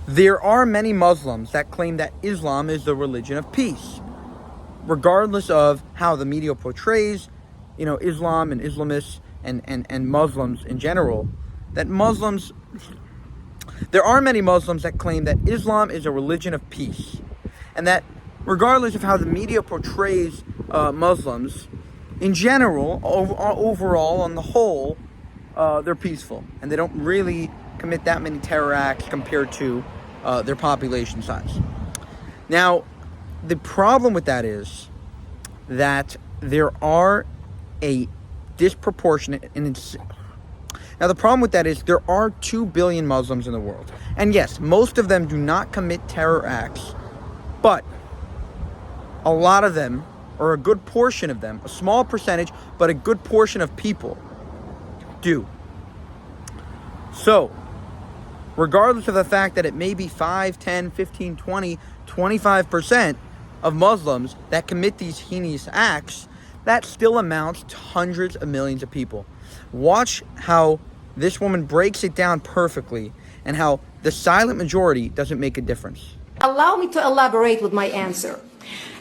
There are many Muslims that claim that Islam is the religion of peace, regardless of how the media portrays, Islam and Islamists and Muslims in general. There are many Muslims that claim that Islam is a religion of peace, and that regardless of how the media portrays Muslims, in general, overall, on the whole, they're peaceful, and they don't really commit that many terror acts compared to their population size. Now, the problem with that is that there are a disproportionate Now, the problem with that is there are 2 billion Muslims in the world. And yes, most of them do not commit terror acts, but a lot of them, or a good portion of them, a small percentage, but a good portion of people do. So, regardless of the fact that it may be 5, 10, 15, 20, 25% of Muslims that commit these heinous acts, that still amounts to hundreds of millions of people. Watch how this woman breaks it down perfectly, and how the silent majority doesn't make a difference. Allow me to elaborate with my answer.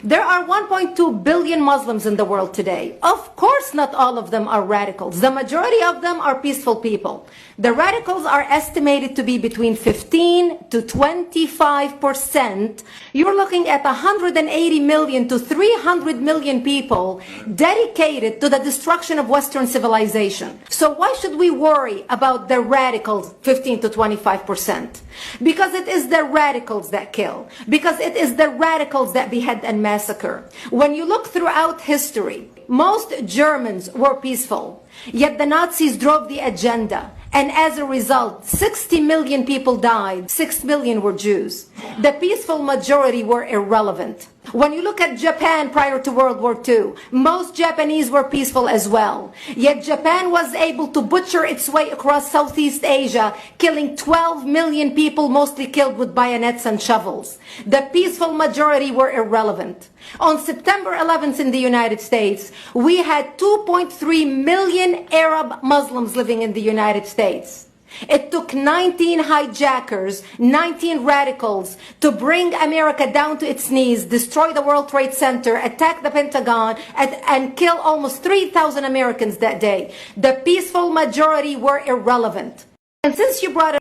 There are 1.2 billion Muslims in the world today. Of course, not all of them are radicals. The majority of them are peaceful people. The radicals are estimated to be between 15 to 25%. You're looking at 180 million to 300 million people dedicated to the destruction of Western civilization. So why should we worry about the radicals, 15 to 25%? Because it is the radicals that kill. Because it is the radicals that behead and massacre. When you look throughout history, most Germans were peaceful, yet the Nazis drove the agenda. And as a result, 60 million people died. 6 million were Jews. The peaceful majority were irrelevant. When you look at Japan prior to World War II, most Japanese were peaceful as well. Yet Japan was able to butcher its way across Southeast Asia, killing 12 million people, mostly killed with bayonets and shovels. The peaceful majority were irrelevant. On September 11th in the United States, we had 2.3 million Arab Muslims living in the United States. It took 19 hijackers, 19 radicals to bring America down to its knees, destroy the World Trade Center, attack the Pentagon, and kill almost 3,000 Americans that day. The peaceful majority were irrelevant. And since you brought